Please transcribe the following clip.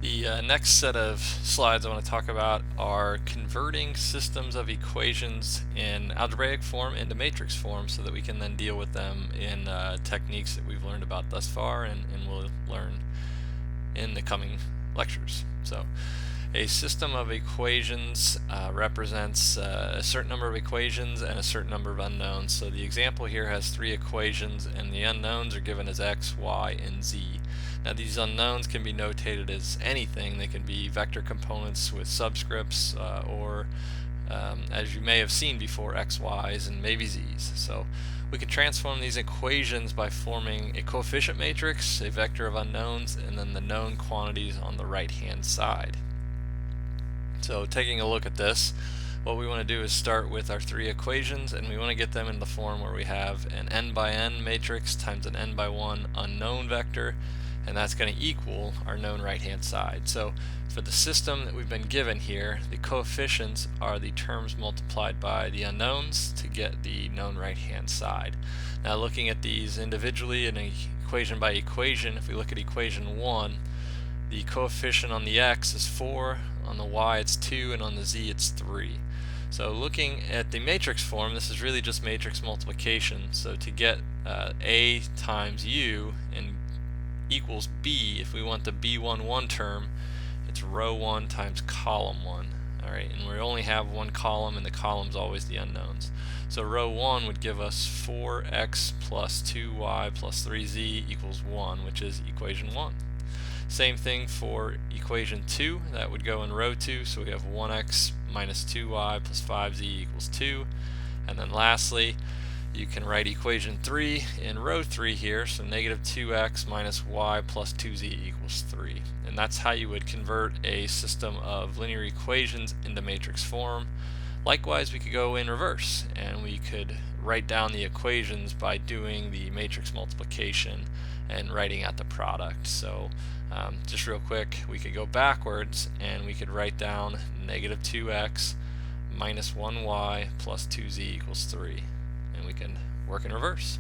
The next set of slides I want to talk about are converting systems of equations in algebraic form into matrix form so that we can then deal with them in techniques that we've learned about thus far and will learn in the coming lectures. So a system of equations represents a certain number of equations and a certain number of unknowns. So the example here has 3 equations and the unknowns are given as x, y, and z. Now these unknowns can be notated as anything. They can be vector components with subscripts or as you may have seen before, x, y's, and maybe z's. So we can transform these equations by forming a coefficient matrix, a vector of unknowns, and then the known quantities on the right hand side. So taking a look at this, what we want to do is start with our 3 equations, and we want to get them in the form where we have an n by n matrix times an n by 1 unknown vector, and that's going to equal our known right hand side. So for the system that we've been given here, the coefficients are the terms multiplied by the unknowns to get the known right hand side. Now looking at these individually in equation by equation, if we look at equation 1, the coefficient on the x is 4, on the y it's 2, and on the z it's 3. So looking at the matrix form, this is really just matrix multiplication. So to get a times u and equals b, if we want the b11 term, it's row 1 times column 1. Alright, and we only have one column, and the column's always the unknowns. So row 1 would give us 4x plus 2y plus 3z equals 1, which is equation 1. Same thing for equation 2, that would go in row 2, so we have 1x minus 2y plus 5z equals 2. And then lastly, you can write equation 3 in row 3 here, so negative 2x minus y plus 2z equals 3. And that's how you would convert a system of linear equations into matrix form. Likewise, we could go in reverse, and we could write down the equations by doing the matrix multiplication and writing out the product. So just real quick, we could go backwards and we could write down negative 2x minus 1y plus 2z equals 3. And we can work in reverse.